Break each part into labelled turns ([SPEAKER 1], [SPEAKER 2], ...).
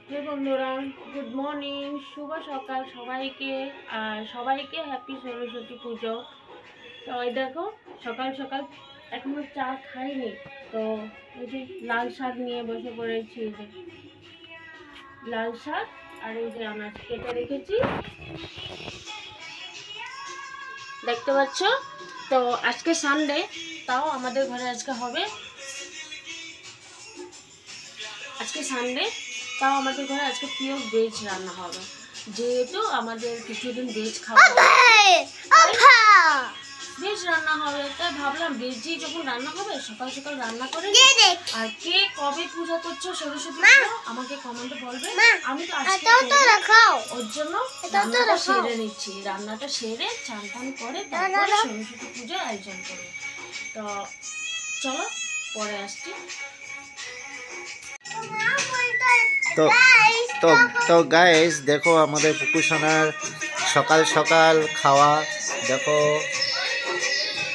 [SPEAKER 1] হে বন্ধুরা, good morning, শুভ সকাল সবাইকে। আর সবাইকে হ্যাপি সরস্বতী পুজো। তো এই দেখো, সকাল সকাল এখনো চা খাইনি, তো এই যে লাল শাক নিয়ে বসে পড়েছি। এই যে লাল শাক আর এই যে আনাজ কেটে রেখেছি, দেখতে পাচ্ছ। তো আজকে সানডে, তাও আমাদের ঘরে আজকে হবে, আজকে সানডে তাও আমাদের ঘরে আজকে পিওর ভেজ রান্না হবে, যেহেতু আমাদের কিছুদিন ভেজ খাওয়া ভেজ রান্না হবে। তাই ভাবলাম ভেজই যখন রান্না হবে সকাল সকাল রান্না করে। আর কে কবে পূজা করছো সরস্বতী পুজো আমাকে কমেন্টে বলবে। আমি তো আজকে ওর জন্য রান্নাটা সেরে নিচ্ছি, রান্নাটা সেরে চান টান করে তারপরে সরস্বতী পুজোর আয়োজন করবো। তো চলো পরে আসছি।
[SPEAKER 2] তো তো তো গাইস দেখো আমাদের পুকুসোনার সকাল সকাল খাওয়া। দেখো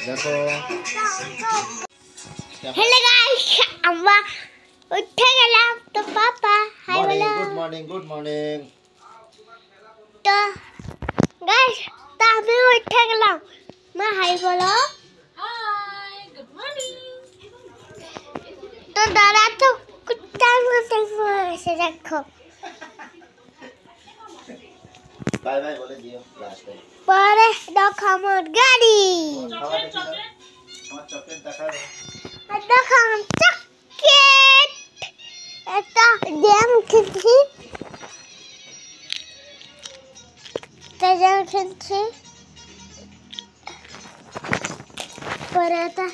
[SPEAKER 2] দেখো
[SPEAKER 3] হ্যালো গাইস, আমরা উঠে গেলাম। তো পাপা হাই বলো।
[SPEAKER 2] Good morning good morning.
[SPEAKER 3] তো গাইস, তো আমি উঠে গেলাম। মা হাই বলো।
[SPEAKER 1] Hi, good morning.
[SPEAKER 3] তো দাদা তো কুত্তার মতো এসে দেখো।
[SPEAKER 2] বাই বাই বলে দিও লাস্টে।
[SPEAKER 3] পরে দেখো আমার গাড়ি,
[SPEAKER 2] আমার চকলেট দেখাবে।
[SPEAKER 3] আর দেখো আমার চকলেট। একটা জ্যাম খেয়েছি, পরে একটা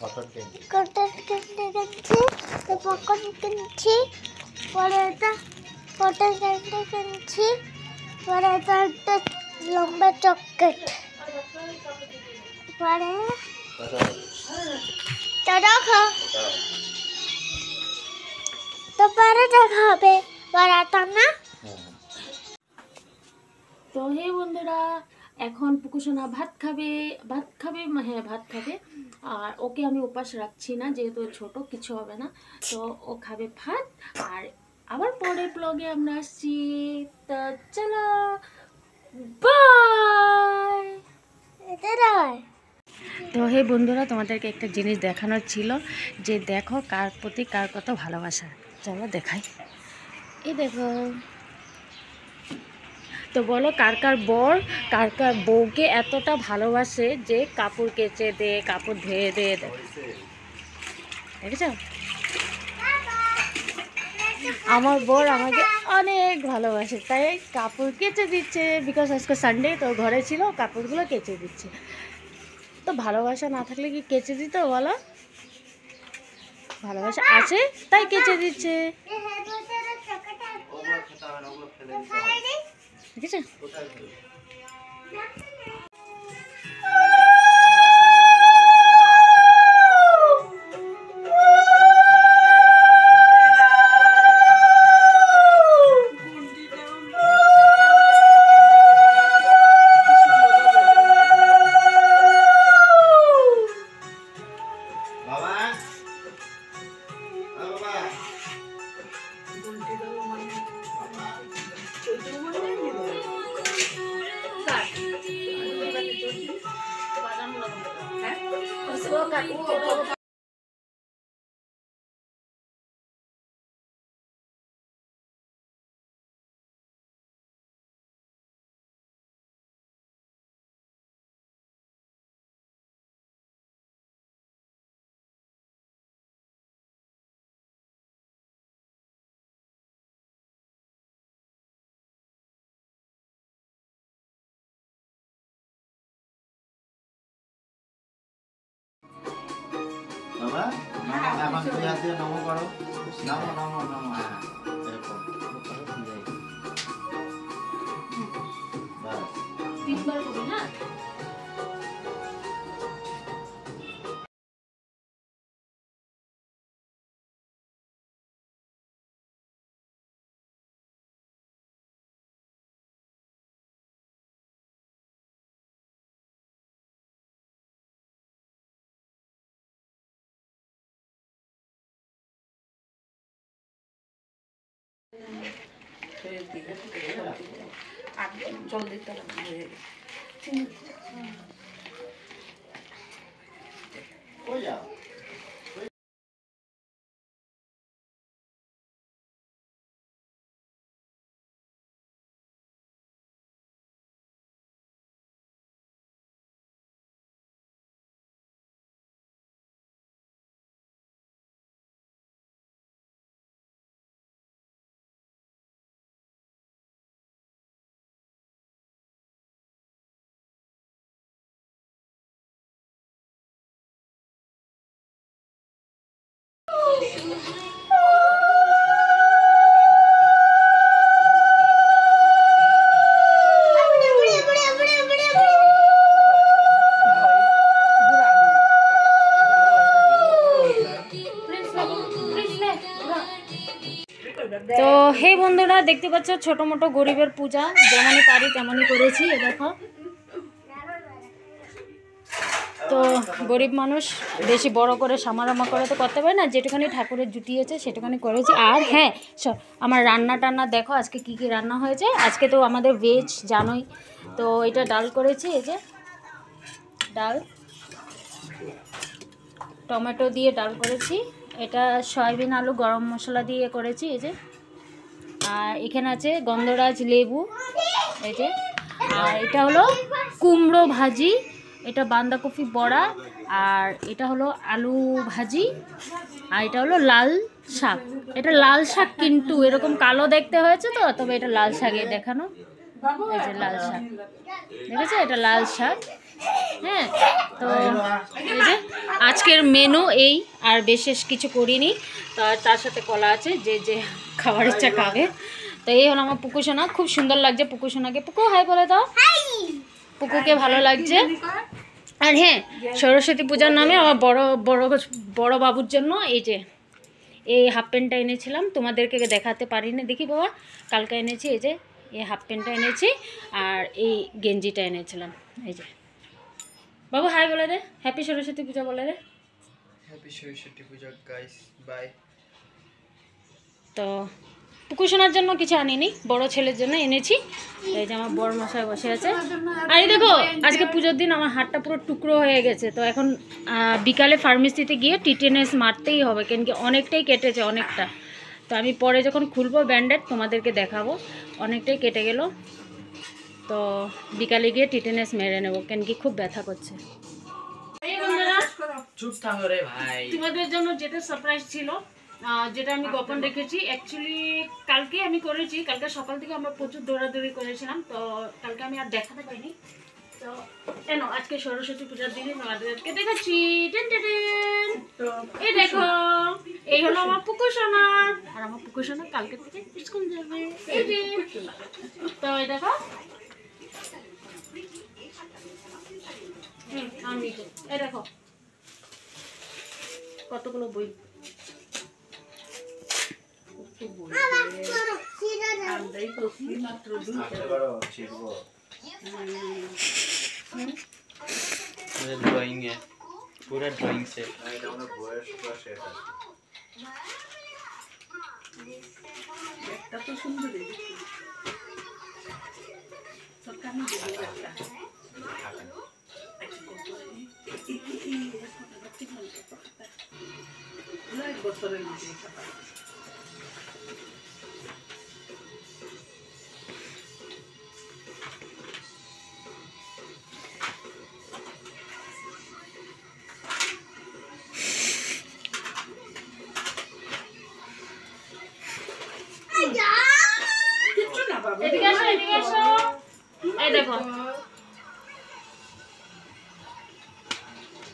[SPEAKER 2] কটন ক্যান্ডি।
[SPEAKER 3] কটন ক্যান্ডি কিনছি, তো পপকর্ন কিনছি, পরে একটা কটন ক্যান্ডি কিনছি, পরে একটা লম্বা চকলেট, পরে তো দেখো, তো পরে দেখা হবে পরাটা না।
[SPEAKER 1] তো হে বন্ধুরা, এখন পুকুসোনা ভাত খাবে। হ্যাঁ ভাত খাবে। আর ওকে আমি উপাস রাখছি না, যেহেতু ছোট, কিছু হবে না। তো ও খাবে ভাত। আর আবার পরের ব্লগে আমরা আসছি। তো চলো, বাই। তো হে বন্ধুরা, তোমাদেরকে একটা জিনিস দেখানোর ছিল, যে দেখো কার প্রতি কার কত ভালোবাসা। চলো দেখাই। এই দেখো, তো বলো কার কার বর কার কার বউকে এতটা ভালোবাসে যে কাপড় কেচে দে, কাপড় ধুয়ে দে। দেখেছ, আমার বর আমাকে অনেক ভালোবাসে, তাই কাপড় কেচে দিচ্ছে। বিকজ আজকে সানডে, তো ঘরে ছিল, কাপড়গুলো কেচে দিচ্ছে। তো ভালোবাসা না থাকলে কি কেচে দিত বলো? ভালোবাসা আছে তাই কেচে দিচ্ছে। ঠিক আছে।
[SPEAKER 2] বাবা এখন দুই হাত দিয়ে নমো করো। নমো নমো নমো। হ্যাঁ এরকম বাস।
[SPEAKER 1] তিনবার হবে না? আর জল দিতে হবে। তো হে বন্ধুরা, দেখতে পাচ্ছ ছোট মোটো গরিবের পূজা যেমনই পারি তেমনই করেছি। এ দেখো, তো গরিব মানুষ বেশি বড় করে সামারামা করে তো করতে পারে না, যেটুখানি ঠাকুরের জুটিয়েছে সেটুখানি করেছি। আর হ্যাঁ, আমার রান্না টান্না দেখো আজকে কি কি রান্না হয়েছে। আজকে তো আমাদের ভেজ জানোই, তো এটা ডাল করেছি, এই যে ডাল টমেটো দিয়ে ডাল করেছি। এটা সয়াবিন আলু গরম মশলা দিয়ে করেছি, এই যে। আর এখানে আছে গন্ধরাজ লেবু, এই যে। আর এটা হলো কুমড়ো ভাজি, এটা বাঁধাকপি বড়া, আর এটা হলো আলু ভাজি, আর এটা হলো লাল শাক। এটা লাল শাক কিন্তু এরকম কালো দেখতে হয়েছে তো, তবে এটা লাল শাকে দেখানো, এই যে লাল শাক দেখেছো, এটা লাল শাক। হ্যাঁ, তো এই যে আজকের মেনু এই, আর বিশেষ কিছু করিনি। তার সাথে কলা আছে, যে যে খাওয়ার ইচ্ছা খাবে। তো এই হলো আমার পুকুসোনা, খুব সুন্দর লাগছে পুকুসোনাকে। পুকু হাই বলে দাও, পুকুকে ভালো লাগছে। আর হ্যাঁ, সরস্বতী পূজার নামে আমার বড় বাবুর জন্য এই যে এই হাফ প্যান্টটা এনেছিলাম, তোমাদেরকে দেখাতে পারিনি, দেখি বাবা কালকে এনেছি। এই যে এই হাফ প্যান্টটা এনেছি, আর এই গেঞ্জিটা এনেছিলাম। এই যে বাবু হাই বলে রে, হ্যাপি সরস্বতী পূজা বলে রে।
[SPEAKER 2] Happy Saraswati Puja guys, bye.
[SPEAKER 1] তো পুকুসোনার জন্য কিছু আনিনি, বড় ছেলের জন্য এনেছি। এই যে আমার বড় মশাই বসে আছে। আর এই দেখো, আজকে পুজোর দিন আমার হাতটা পুরো টুকরো হয়ে গেছে। তো এখন বিকালে ফার্মেসিতে গিয়ে টিটেনাস মারতেই হবে, কেন কি অনেকটাই কেটেছে, অনেকটা। তো আমি পরে যখন খুলবো ব্যান্ডেড তোমাদেরকে দেখাবো। অনেকটাই কেটে গেল, তো বিকালে গিয়ে টিটেনাস মেরে নেবো, কেন কি খুব ব্যথা করছে। তোমাদের জন্য যেটা সারপ্রাইজ ছিল, যেটা আমি গোপন রেখেছি, অ্যাকচুয়ালি কালকে আমি করেছি। কালকে সকাল থেকে আমরা প্রচুর দৌড়াদৌড়ি করেছিলাম, তো কালকে আমি আর দেখাতে পারিনি। তো কেন আজকে সরস্বতী পূজার দিনে আমাদেরকে দেখাচ্ছি। এই দেখো, এই হলো আমার পুকুসোনা, আর আমার পুকুসোনা কালকে থেকে স্কুল যাবে। এই যে, তো এই দেখো, আমি এই দেখো কতগুলো বই।
[SPEAKER 2] ड्राइंग है, पूरा ड्राइंग से।
[SPEAKER 1] দেখো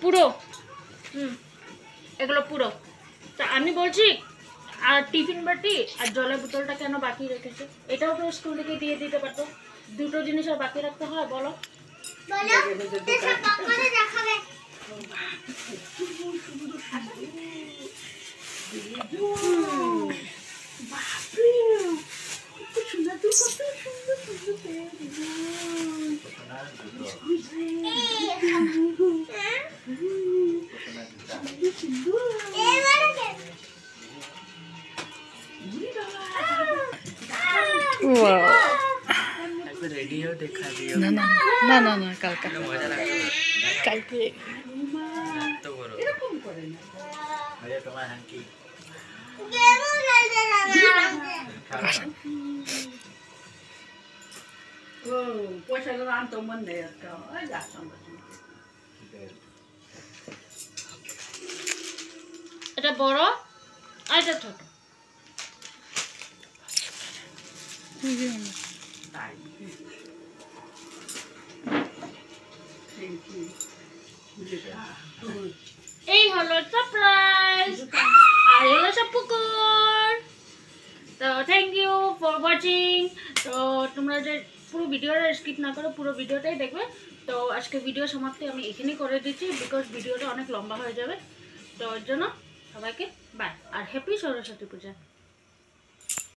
[SPEAKER 1] পুরো, এগুলো পুরো। তা আমি বলছি, আর টিফিন বাটি আর জলের বোতলটা কেন বাকি রেখেছে? এটাও তো স্কুল থেকে দিয়ে দিতে পারতো। দুটো জিনিস আর বাকি রাখতে হয়, বলো?
[SPEAKER 4] রেডিও দেখা দিও।
[SPEAKER 5] না না না না না কালকে
[SPEAKER 4] মজা লাগবে।
[SPEAKER 5] কালকে
[SPEAKER 4] এত বড়।
[SPEAKER 2] আরে তোমার হ্যাঙ্কি
[SPEAKER 1] এটা বড় আর এটা ছোট। এই হলো সারপ্রাইজ আর এই হলো সব পুকুর। তো থ্যাংক ইউ ফর ওয়াচিং। তো তোমরা যে পুরো ভিডিওটা স্কিপ না করে পুরো ভিডিওটাই দেখবে। তো আজকে ভিডিও সমাপ্তি আমি এখানেই করে দিচ্ছি, বিকজ ভিডিওটা অনেক লম্বা হয়ে যাবে। তো ওর জন্য সবাইকে বাই আর হ্যাপি সরস্বতী পূজা।